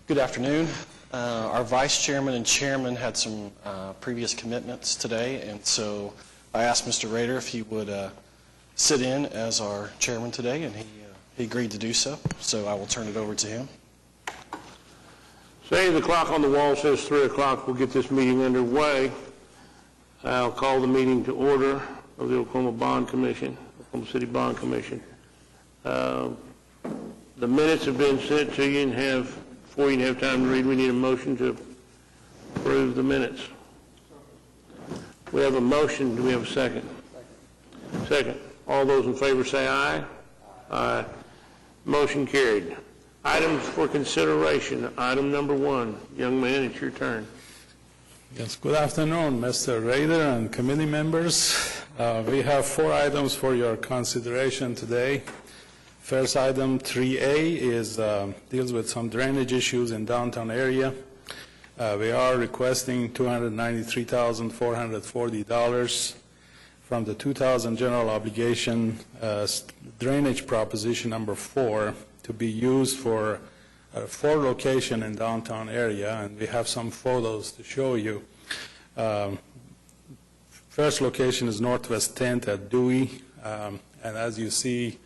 Good afternoon. Our vice chairman and chairman had some previous commitments today, and so I asked Mr. Rader if he would sit in as our chairman today, and he agreed to do so. So I will turn it over to him. Say the clock on the wall says 3 o'clock. We'll get this meeting underway. I'll call the meeting to order of the Oklahoma Bond Commission, Oklahoma City Bond Commission. The minutes have been sent to you and before you have time to read, we need a motion to approve the minutes. We have a motion. Do we have a second? Second. All those in favor say aye. Aye. Motion carried. Items for consideration. Item number 1. Young man, it's your turn. Yes, good afternoon, Mr. Rader and committee members. We have 4 items for your consideration today. First item, 3A, deals with some drainage issues in downtown area. We are requesting $293,440 from the 2000 general obligation drainage proposition number 4 to be used for 4 location in downtown area, and we have some photos to show you. First location is Northwest 10th at Dewey, and as you see,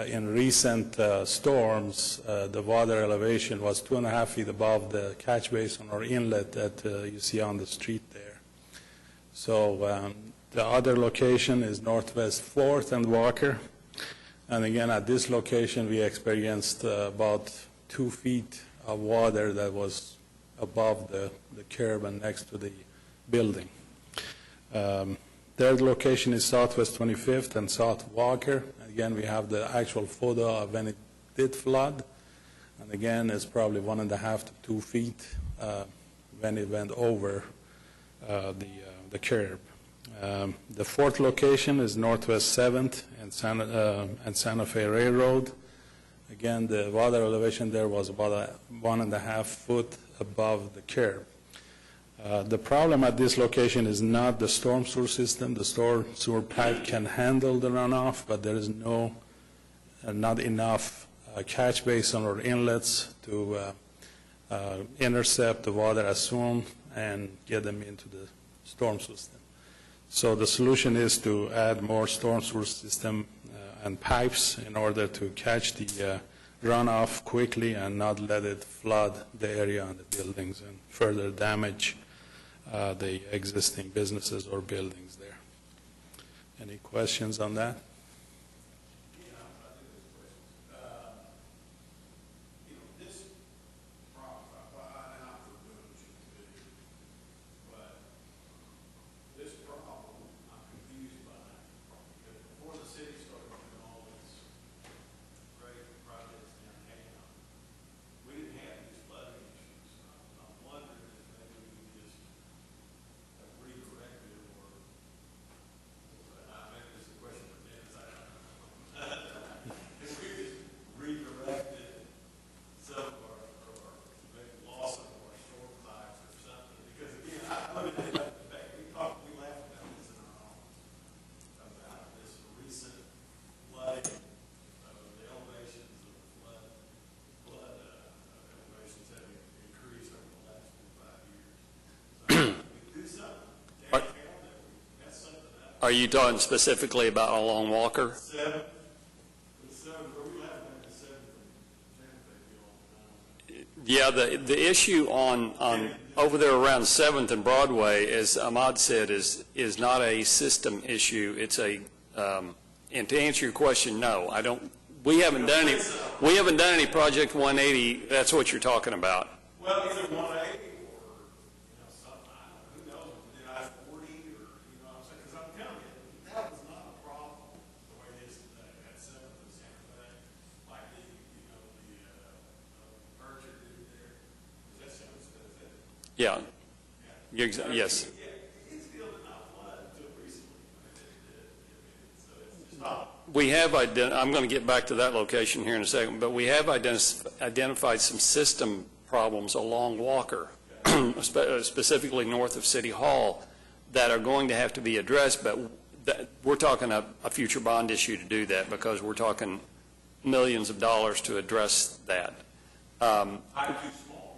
in recent storms, the water elevation was 2.5 feet above the catch basin or inlet that you see on the street there. So the other location is Northwest 4th and Walker. And again, at this location, we experienced about 2 feet of water that was above the curb and next to the building. Third location is Southwest 25th and South Walker. Again, we have the actual photo of when it did flood. And again, it's probably 1.5 to 2 feet when it went over the curb. The fourth location is Northwest 7th and Santa Fe Railroad. Again, the water elevation there was about 1.5 foot above the curb. The problem at this location is not the storm sewer system. The storm sewer pipe can handle the runoff, but there is not enough catch basin or inlets to intercept the water as soon and get them into the storm system. So the solution is to add more storm sewer system and pipes in order to catch the runoff quickly and not let it flood the area and the buildings and further damage the existing businesses or buildings there. Any questions on that? Are you talking specifically about along Walker? Yeah, the issue on over there around 7th and Broadway, as Ahmad said, is not a system issue. It's a and to answer your question, no, I don't. We haven't done any Project 180. That's what you're talking about. Well, either 180 or something. Who knows? Did I-40 or because I'm telling you, that was not a problem the way it is today. At 7th and Santa Fe, like the merger did there. Is that 7th Santa Fe? Yeah. Yes. It still did not flood until recently. So it's not. We have I'm going to get back to that location here in a second, but we have identified some system problems along Walker, specifically north of City Hall, that are going to have to be addressed, but we're talking a future bond issue to do that because we're talking millions of dollars to address that. Pipe too small.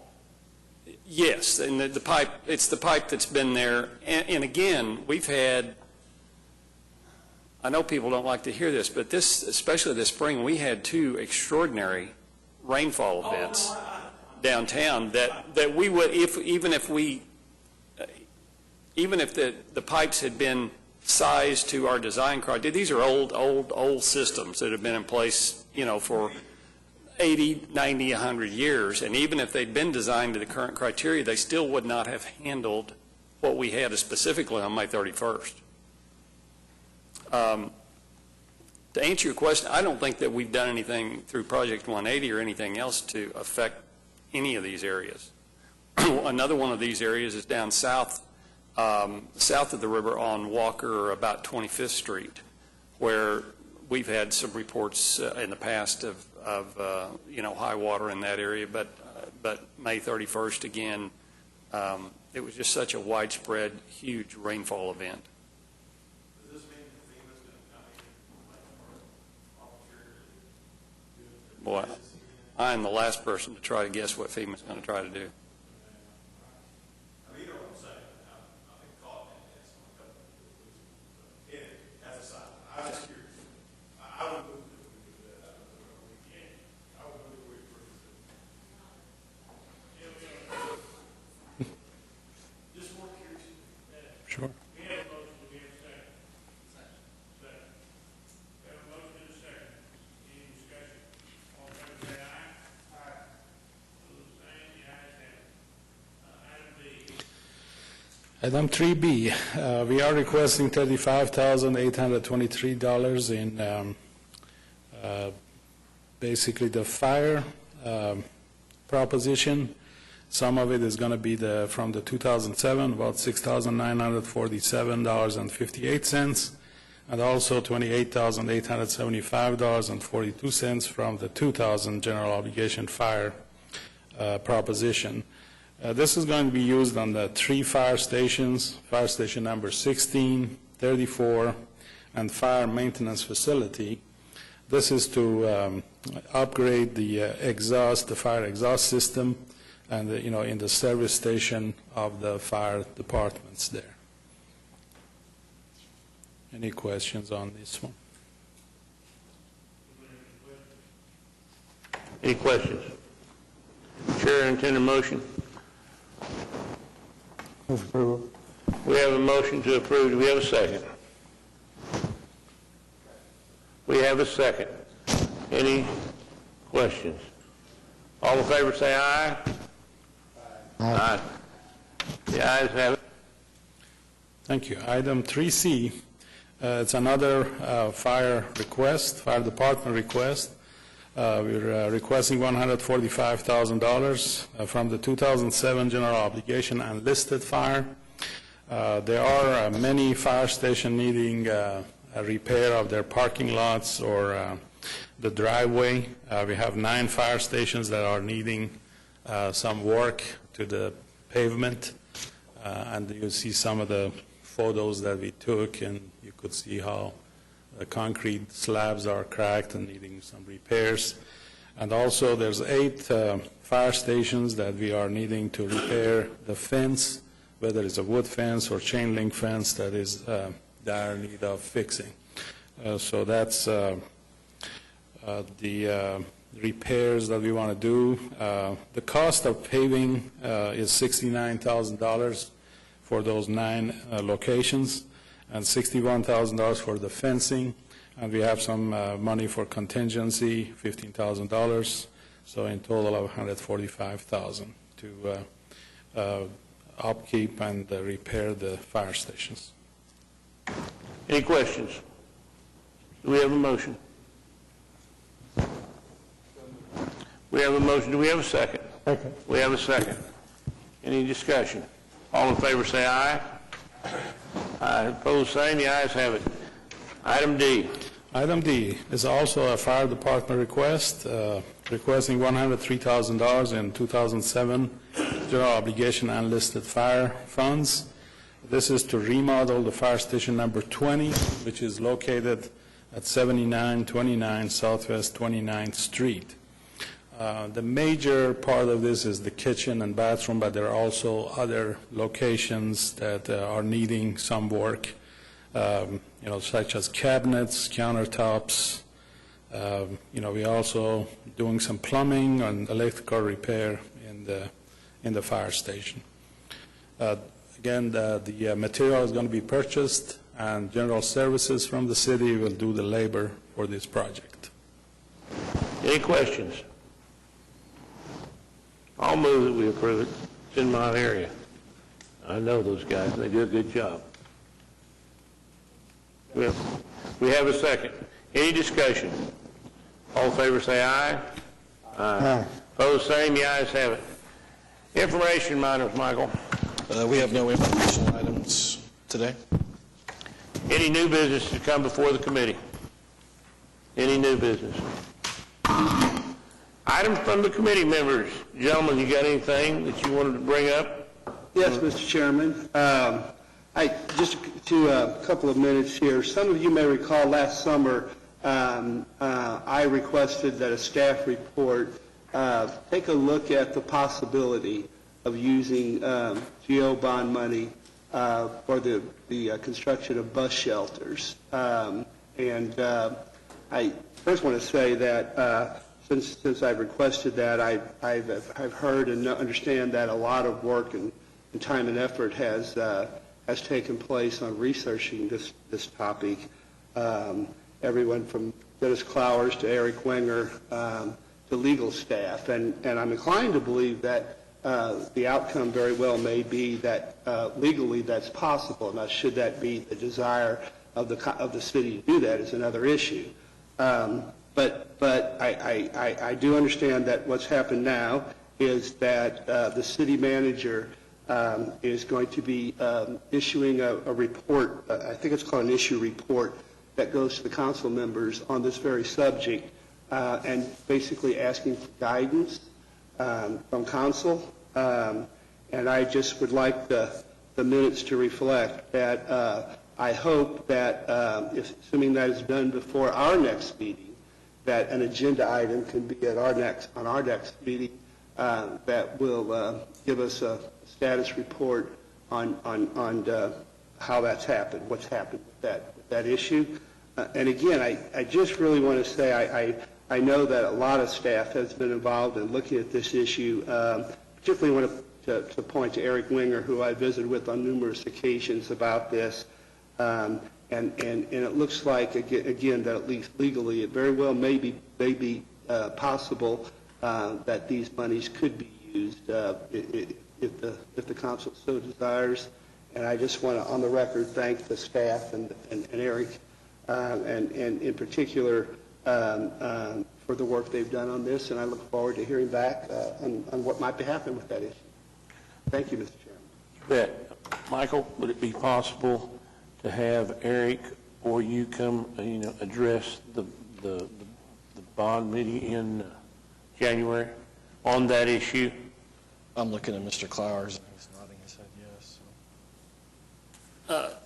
Yes, and the pipe, it's the pipe that's been there. And again, we've had, I know people don't like to hear this, but this, especially this spring, we had 2 extraordinary rainfall events downtown that we would, even if the pipes had been sized to our design criteria, these are old systems that have been in place, for 80, 90, 100 years, and even if they'd been designed to the current criteria, they still would not have handled what we had specifically on May 31st. To answer your question, I don't think that we've done anything through Project 180 or anything else to affect any of these areas. Another one of these areas is down south of the river on Walker, or about 25th Street, where we've had some reports in the past of high water in that area, but May 31st, again, it was just such a widespread, huge rainfall event. Does this mean that FEMA's going to come in, volunteer to do it? Boy, I am the last person to try to guess what FEMA's going to try to do. I mean, you know what I'm saying? I've been caught in this on a couple of weeks. But as a side, I was curious. I would move that we do that. I would move that we approve it. Just more curious. Sure. We have a motion, do we have a second? Second. We have a motion and a second. Any discussion? All in favor, say aye. Aye. Those abstaining, the ayes have it. Item B. Item 3B, we are requesting $35,823 in basically the fire proposition. Some of it is going to be from the 2007, about $6,947.58, and also $28,875.42 from the 2000 general obligation fire proposition. This is going to be used on the 3 fire stations, fire station number 16, 34, and fire maintenance facility. This is to upgrade the fire exhaust system, and in the service station of the fire departments there. Any questions on this one? Any questions? Chair, entertain a motion. We have a motion to approve. Do we have a second? We have a second. Any questions? All in favor say aye. Aye. The ayes have it. Thank you. Item 3C, it's another fire department request. We're requesting $145,000 from the 2007 general obligation and listed fire. There are many fire stations needing a repair of their parking lots or the driveway. We have 9 fire stations that are needing some work to the pavement, and you see some of the photos that we took, and you could see how the concrete slabs are cracked and needing some repairs. And also there's 8 fire stations that we are needing to repair the fence, whether it's a wood fence or chain link fence that is dire need of fixing. So that's the repairs that we want to do. The cost of paving is $69,000 for those 9 locations, and $61,000 for the fencing, and we have some money for contingency, $15,000, so in total of $145,000 to upkeep and repair the fire stations. Any questions? Do we have a motion? We have a motion. Do we have a second? Second. We have a second. Any discussion? All in favor say aye. Aye. Opposed, same. The ayes have it. Item D. Item D is also a fire department request, requesting $103,000 in 2007 general obligation unlisted fire funds. This is to remodel the fire station number 20, which is located at 7929 Southwest 29th Street. The major part of this is the kitchen and bathroom, but there are also other locations that are needing some work, such as cabinets, countertops. We're also doing some plumbing and electrical repair in the fire station. Again, the material is going to be purchased, and General Services from the city will do the labor for this project. Any questions? I'll move that we approve it. It's in my area. I know those guys, they do a good job. We have a second. Any discussion? All in favor say aye. Aye. Opposed, same. The ayes have it. Information items, Michael. We have no information items today. Any new business to come before the committee? Any new business? Items from the committee members. Gentlemen, you got anything that you wanted to bring up? Yes, Mr. Chairman. Just to a couple of minutes here. Some of you may recall last summer I requested that a staff report take a look at the possibility of using GO bond money for the construction of bus shelters. I first want to say that since I've requested that, I've heard and understand that a lot of work and time and effort has taken place on researching this topic. Everyone from Dennis Clowers to Eric Wenger to legal staff, and I'm inclined to believe that the outcome very well may be that legally that's possible. Now, should that be the desire of the city to do that is another issue. But I do understand that what's happened now is that the city manager is going to be issuing a report, I think it's called an issue report, that goes to the council members on this very subject, and basically asking for guidance from council. And I just would like the minutes to reflect that I hope that, assuming that is done before our next meeting, that an agenda item can be at on our next meeting that will give us a status report on how that's happened, what's happened with that issue. And again, I just really want to say I know that a lot of staff has been involved in looking at this issue. Particularly want to point to Eric Wenger, who I visited with on numerous occasions about this. And it looks like, again, that at least legally, it very well may be possible that these monies could be used if the council so desires. And I just want to, on the record, thank the staff and Eric, and in particular for the work they've done on this. And I look forward to hearing back on what might be happening with that issue. Thank you, Mr. Chairman. You bet. Michael, would it be possible to have Eric or you come, address the bond meeting in January on that issue? I'm looking at Mr. Clowers, and he's nodding his head yes.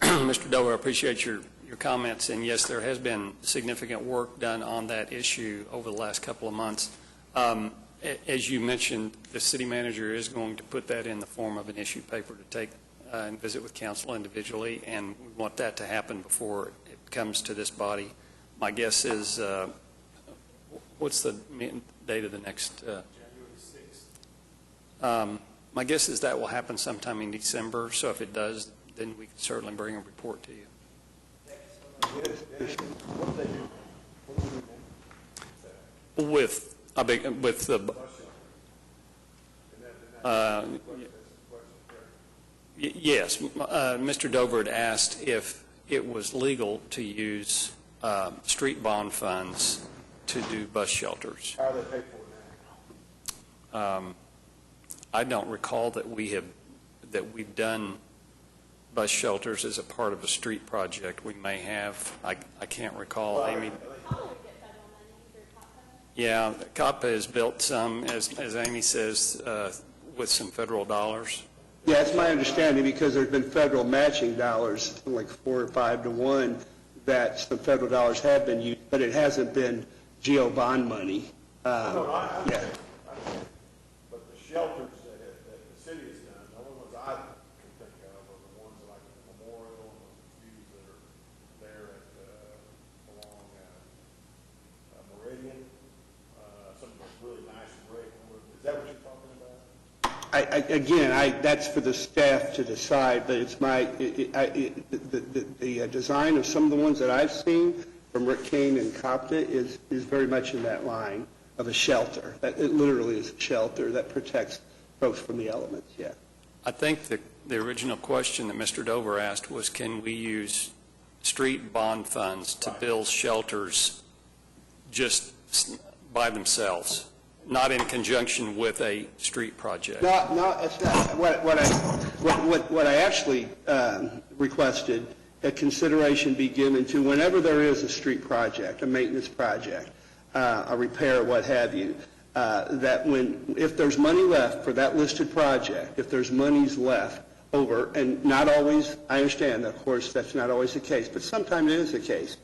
Mr. Dover, I appreciate your comments, and yes, there has been significant work done on that issue over the last couple of months. As you mentioned, the city manager is going to put that in the form of an issue paper to take and visit with council individually, and we want that to happen before it comes to this body. My guess is, what's the date of the next? January 6th. My guess is that will happen sometime in December, so if it does, then we can certainly bring a report to you. With the yes, Mr. Dover had asked if it was legal to use street bond funds to do bus shelters. How do they pay for it I don't recall that we've done bus shelters as a part of a street project. We may have. I can't recall. Amy. Yeah, COPPA has built some, as Amy says, with some federal dollars. Yeah, it's my understanding, because there's been federal matching dollars, like 4 or 5 to 1, that some federal dollars have been used, but it hasn't been GO bond money. Yeah. But the shelters that the city has done, the only ones I can think of are the ones like Memorial and the few that are there at, along, Meridian, some of those really nice brick. Is that what you're talking about? Again, that's for the staff to decide, but it's the design of some of the ones that I've seen from Rick Kane and Copta is very much in that line of a shelter. It literally is a shelter that protects folks from the elements, yeah. I think the original question that Mr. Dover asked was, can we use street bond funds to build shelters just by themselves, not in conjunction with a street project? No, it's not. What I actually requested, that consideration be given to whenever there is a street project, a maintenance project, a repair, what have you, that if there's money left for that listed project, if there's monies left over, and not always, I understand, of course, that's not always the case, but sometimes it is the case,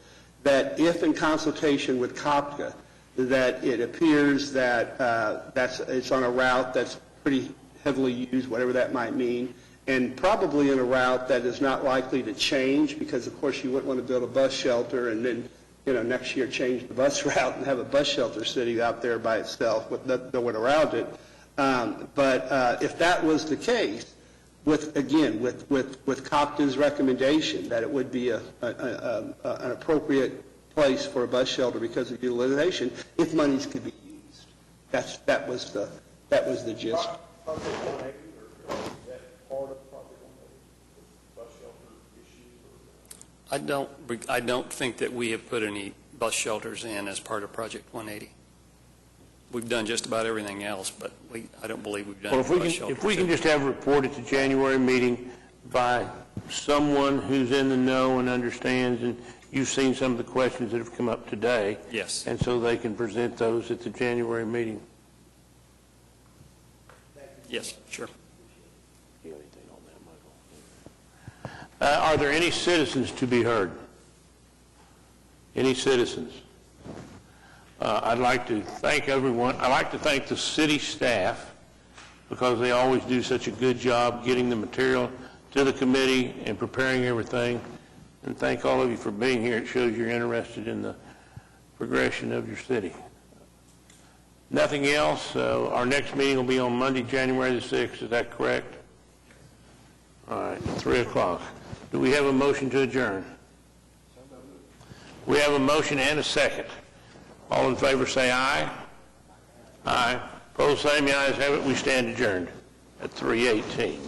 that if in consultation with COPTA, that it appears that it's on a route that's pretty heavily used, whatever that might mean, and probably in a route that is not likely to change, because of course you wouldn't want to build a bus shelter and then, next year change the bus route and have a bus shelter sitting out there by itself with no one around it. But if that was the case, with COPTA's recommendation that it would be an appropriate place for a bus shelter because of utilization, if monies could be used. That was the gist. Project 180, or is that part of Project 180, bus shelter issues? I don't think that we have put any bus shelters in as part of Project 180. We've done just about everything else, but I don't believe we've done Well, bus shelters. if we can just have a report at the January meeting by someone who's in the know and understands, and you've seen some of the questions that have come up today. Yes. And so they can present those at the January meeting. Yes, sure. Are there any citizens to be heard? Any citizens? I'd like to thank everyone. I'd like to thank the city staff because they always do such a good job getting the material to the committee and preparing everything. And thank all of you for being here. It shows you're interested in the progression of your city. Nothing else. Our next meeting will be on Monday, January the 6th. Is that correct? All right, 3 o'clock. Do we have a motion to adjourn? We have a motion and a second. All in favor say aye. Aye. Opposed, same. The ayes have it. We stand adjourned at 3:18.